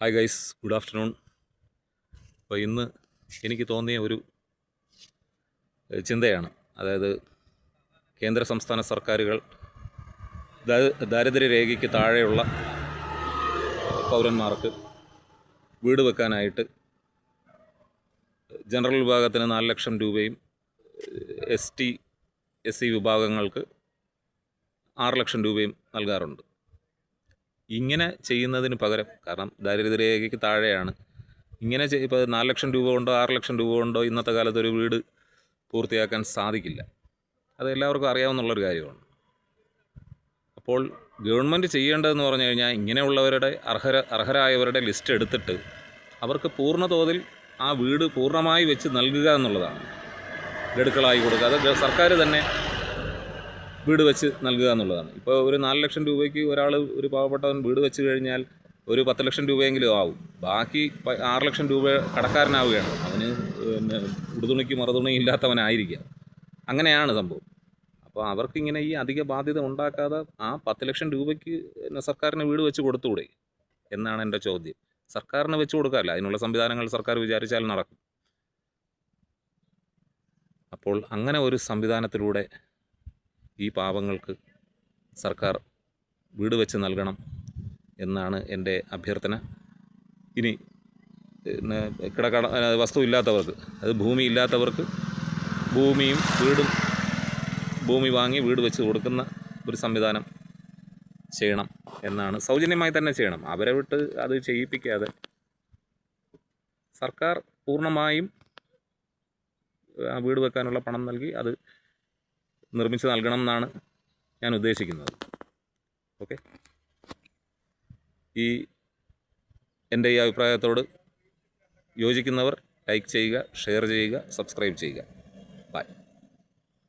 Hi guys, good afternoon. അപ്പോൾ ഇന്ന് എനിക്ക് തോന്നിയ ഒരു ചിന്തയാണ്. അതായത് കേന്ദ്ര സംസ്ഥാന സർക്കാരുകൾ ദാരിദ്ര്യരേഖയ്ക്ക് താഴെയുള്ള പൗരന്മാർക്ക് വീട് വെക്കാനായിട്ട് ജനറൽ വിഭാഗത്തിന് 4 ലക്ഷം രൂപയും ST SC വിഭാഗങ്ങൾക്ക് 6 ലക്ഷം രൂപയും നൽകാറുണ്ട്. ഇങ്ങനെ ചെയ്യുന്നതിന് പകരം, കാരണം ദാരിദ്ര്യരേഖയ്ക്ക് താഴെയാണ്, ഇങ്ങനെ ഇപ്പോൾ 4 ലക്ഷം രൂപ കൊണ്ടോ 6 ലക്ഷം രൂപ കൊണ്ടോ ഇന്നത്തെ കാലത്ത് ഒരു വീട് പൂർത്തിയാക്കാൻ സാധിക്കില്ല. അത് എല്ലാവർക്കും അറിയാവുന്നുള്ളൊരു കാര്യമാണ്. അപ്പോൾ ഗവൺമെൻറ് ചെയ്യേണ്ടതെന്ന് പറഞ്ഞു കഴിഞ്ഞാൽ, ഇങ്ങനെയുള്ളവരുടെ അർഹരായവരുടെ ലിസ്റ്റ് എടുത്തിട്ട് അവർക്ക് പൂർണ്ണ തോതിൽ ആ വീട് പൂർണ്ണമായി വെച്ച് നൽകുക എന്നുള്ളതാണ്. ഗഡുക്കളായി കൊടുക്കുക, അത് സർക്കാർ തന്നെ വീട് വെച്ച് നൽകുക എന്നുള്ളതാണ്. ഇപ്പോൾ ഒരു 4 ലക്ഷം രൂപയ്ക്ക് ഒരു പാവപ്പെട്ടവൻ വീട് വെച്ച് കഴിഞ്ഞാൽ ഒരു 10 ലക്ഷം രൂപയെങ്കിലും ആവും. ബാക്കി 6 ലക്ഷം രൂപ കടക്കാരനാവുകയാണ്. അവന് പിന്നെ ഉടുതുണിക്ക് മറുതുണി ഇല്ലാത്തവനായിരിക്കാം. അങ്ങനെയാണ് സംഭവം. അപ്പോൾ അവർക്കിങ്ങനെ ഈ അധിക ബാധ്യത ഉണ്ടാക്കാതെ ആ 10 ലക്ഷം രൂപയ്ക്ക് സർക്കാരിന് വീട് വെച്ച് കൊടുത്തുകൂടെ എന്നാണ് എൻ്റെ ചോദ്യം. സർക്കാരിന് വെച്ച് കൊടുക്കാമല്ല, അതിനുള്ള സംവിധാനങ്ങൾ സർക്കാർ വിചാരിച്ചാൽ നടക്കും. അപ്പോൾ അങ്ങനെ ഒരു സംവിധാനത്തിലൂടെ ഈ പാവങ്ങൾക്ക് സർക്കാർ വീട് വെച്ച് നൽകണം എന്നാണ് എൻ്റെ അഭ്യർത്ഥന. ഇനി വസ്തു ഇല്ലാത്തവർക്ക്, അത് ഭൂമി ഇല്ലാത്തവർക്ക് ഭൂമിയും വീടും, ഭൂമി വാങ്ങി വീട് വെച്ച് കൊടുക്കുന്ന ഒരു സംവിധാനം ചെയ്യണം എന്നാണ്. സൗജന്യമായി തന്നെ ചെയ്യണം. അവരെ വിട്ട് അത് ചെയ്യിപ്പിക്കാതെ സർക്കാർ പൂർണ്ണമായും വീട് വെക്കാനുള്ള പണം നൽകി അത് നിർമ്മിച്ച് നൽകണം എന്നാണ് ഞാൻ ഉദ്ദേശിക്കുന്നത്. ഓക്കെ, എൻ്റെ ഈ അഭിപ്രായത്തോട് യോജിക്കുന്നവർ ലൈക്ക് ചെയ്യുക, ഷെയർ ചെയ്യുക, സബ്സ്ക്രൈബ് ചെയ്യുക. ബൈ.